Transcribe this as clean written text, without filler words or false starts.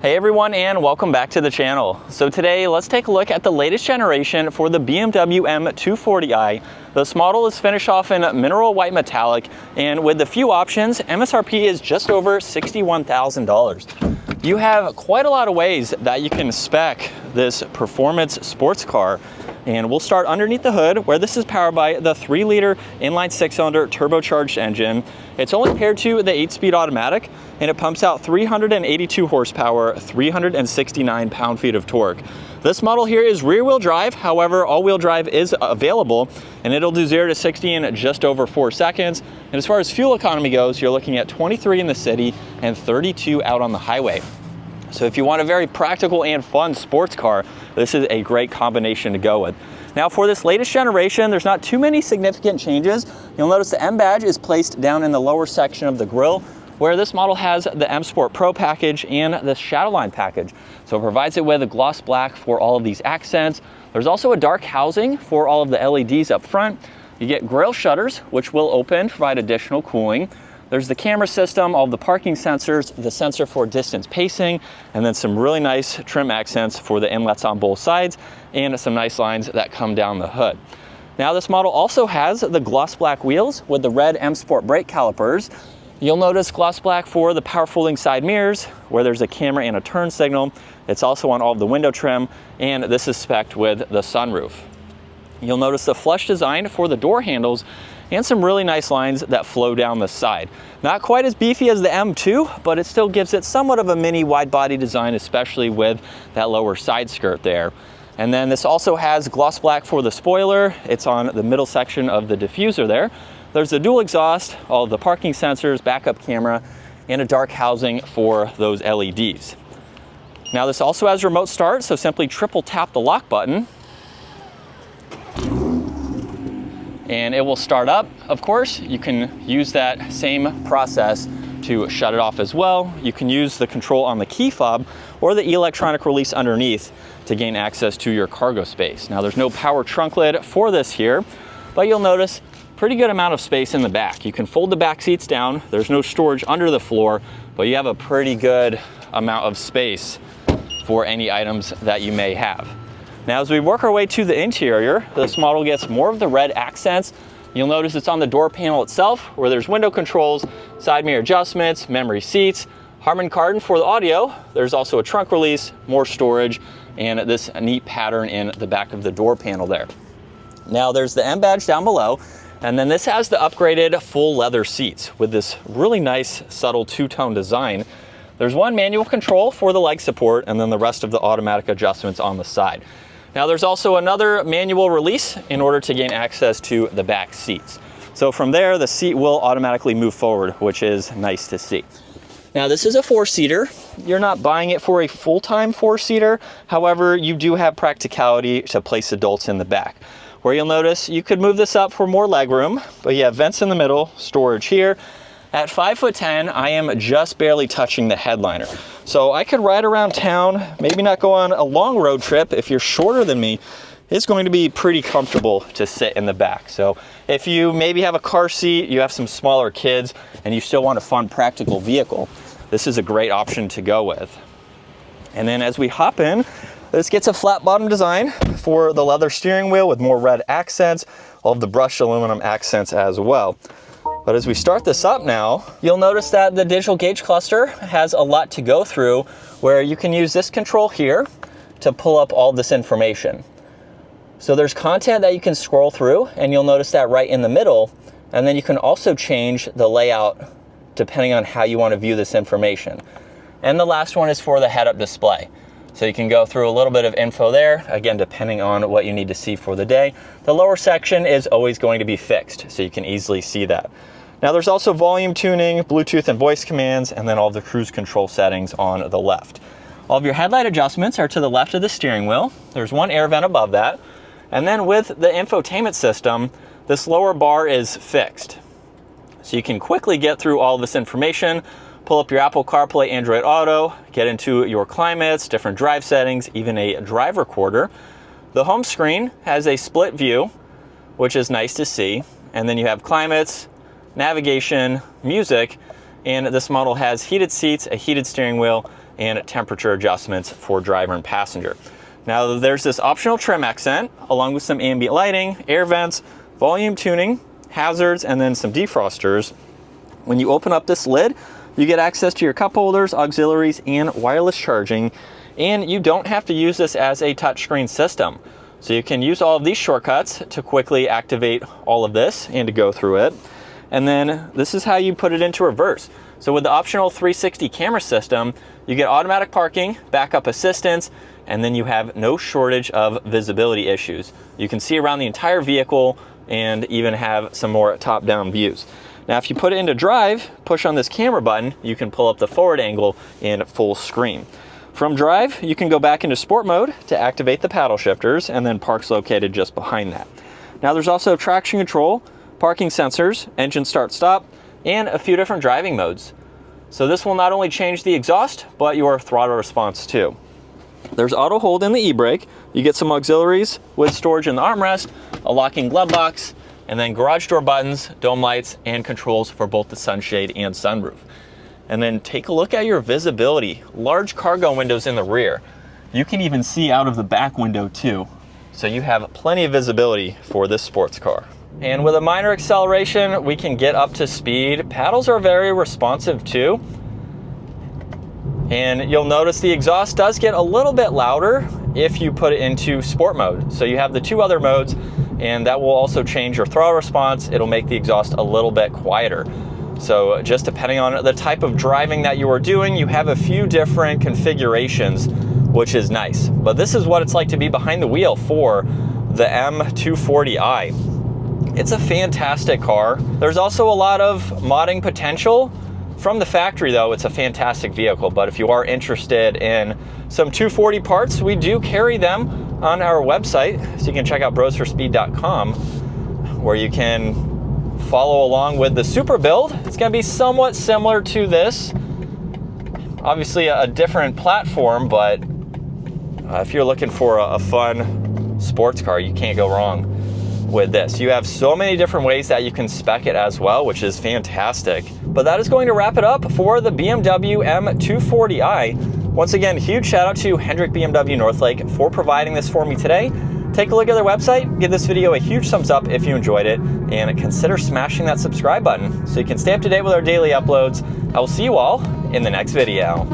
Hey everyone, and welcome back to the channel. So today let's take a look at the latest generation for the BMW M240i. This model is finished off in mineral white metallic, and with a few options, MSRP is just over $61,000. You have quite a lot of ways that you can spec this performance sports car. And we'll start underneath the hood, where this is powered by the 3-liter inline 6-cylinder turbocharged engine. It's only paired to the 8-speed automatic, and it pumps out 382 horsepower, 369 pound-feet of torque. This model here is rear-wheel drive. However, all-wheel drive is available, and it'll do 0 to 60 in just over 4 seconds. And as far as fuel economy goes, you're looking at 23 in the city and 32 out on the highway. So if you want a very practical and fun sports car, this is a great combination to go with. Now for this latest generation, there's not too many significant changes. You'll notice the M badge is placed down in the lower section of the grille, where this model has the M Sport Pro package and the Shadowline package. So it provides it with a gloss black for all of these accents. There's also a dark housing for all of the LEDs up front. You get grille shutters, which will open, provide additional cooling. There's the camera system, all of the parking sensors, the sensor for distance pacing, and then some really nice trim accents for the inlets on both sides, and some nice lines that come down the hood. Now this model also has the gloss black wheels with the red M Sport brake calipers. You'll notice gloss black for the power folding side mirrors, where there's a camera and a turn signal. It's also on all of the window trim, and this is spec'd with the sunroof. You'll notice the flush design for the door handles and some really nice lines that flow down the side. Not quite as beefy as the M2, but it still gives it somewhat of a mini wide body design, especially with that lower side skirt there. And then this also has gloss black for the spoiler. It's on the middle section of the diffuser there. There's the dual exhaust, all of the parking sensors, backup camera, and a dark housing for those LEDs. Now this also has remote start, so simply triple tap the lock button and it will start up. Of course, you can use that same process to shut it off as well. You can use the control on the key fob or the electronic release underneath to gain access to your cargo space. Now there's no power trunk lid for this here, but you'll notice pretty good amount of space in the back. You can fold the back seats down. There's no storage under the floor, but you have a pretty good amount of space for any items that you may have. Now as we work our way to the interior, this model gets more of the red accents. You'll notice it's on the door panel itself, where there's window controls, side mirror adjustments, memory seats, Harman Kardon for the audio. There's also a trunk release, more storage, and this neat pattern in the back of the door panel there. Now there's the M badge down below, and then this has the upgraded full leather seats with this really nice subtle two-tone design. There's one manual control for the leg support, and then the rest of the automatic adjustments on the side. Now there's also another manual release in order to gain access to the back seats. So from there, the seat will automatically move forward, which is nice to see. Now this is a 4-seater. You're not buying it for a full-time 4-seater. However, you do have practicality to place adults in the back, where you'll notice you could move this up for more legroom, but you have vents in the middle, storage here. At 5'10", I am just barely touching the headliner. So I could ride around town, maybe not go on a long road trip. If you're shorter than me, it's going to be pretty comfortable to sit in the back. So if you maybe have a car seat, you have some smaller kids, and you still want a fun, practical vehicle, this is a great option to go with. And then as we hop in, this gets a flat bottom design for the leather steering wheel with more red accents, all of the brushed aluminum accents as well. But as we start this up now, you'll notice that the digital gauge cluster has a lot to go through, where you can use this control here to pull up all this information. So there's content that you can scroll through, and you'll notice that right in the middle. And then you can also change the layout depending on how you want to view this information. And the last one is for the head-up display. So you can go through a little bit of info there, again, depending on what you need to see for the day. The lower section is always going to be fixed, so you can easily see that. Now there's also volume tuning, Bluetooth and voice commands, and then all the cruise control settings on the left. All of your headlight adjustments are to the left of the steering wheel. There's one air vent above that. And then with the infotainment system, this lower bar is fixed. So you can quickly get through all this information, pull up your Apple CarPlay, Android Auto, get into your climates, different drive settings, even a drive recorder. The home screen has a split view, which is nice to see. And then you have climates, navigation, music, And this model has heated seats, a heated steering wheel, and temperature adjustments for driver and passenger. Now there's this optional trim accent, along with some ambient lighting, air vents, volume tuning, hazards, and then some defrosters. When you open up this lid, you get access to your cup holders, auxiliaries, and wireless charging. And you don't have to use this as a touchscreen system. So you can use all of these shortcuts to quickly activate all of this and to go through it. And then this is how you put it into reverse. So with the optional 360 camera system, you get automatic parking, backup assistance, and then you have no shortage of visibility issues. You can see around the entire vehicle and even have some more top-down views. Now, if you put it into drive, push on this camera button, you can pull up the forward angle in full screen. From drive, you can go back into sport mode to activate the paddle shifters, and then park's located just behind that. Now there's also traction control, parking sensors, engine start stop, and a few different driving modes. So this will not only change the exhaust, but your throttle response too. There's auto hold in the e-brake. You get some auxiliaries with storage in the armrest, a locking glove box, and then garage door buttons, dome lights, and controls for both the sunshade and sunroof. And then take a look at your visibility. Large cargo windows in the rear. You can even see out of the back window too. So you have plenty of visibility for this sports car. And with a minor acceleration, we can get up to speed. Paddles are very responsive too. And you'll notice the exhaust does get a little bit louder if you put it into sport mode. So you have the two other modes, and that will also change your throttle response. It'll make the exhaust a little bit quieter. So just depending on the type of driving that you are doing, you have a few different configurations, which is nice. But this is what it's like to be behind the wheel for the M240i. It's a fantastic car. There's also a lot of modding potential. From the factory though, it's a fantastic vehicle, but if you are interested in some 240 parts, we do carry them on our website. So you can check out brosforspeed.com, where you can follow along with the Supra build. It's gonna be somewhat similar to this. Obviously a different platform, but if you're looking for a fun sports car, you can't go wrong with this. You have so many different ways that you can spec it as well, which is fantastic. But that is going to wrap it up for the BMW M240i. Once again, huge shout out to Hendrick BMW Northlake for providing this for me today. Take a look at their website, give this video a huge thumbs up if you enjoyed it, and consider smashing that subscribe button so you can stay up to date with our daily uploads. I will see you all in the next video.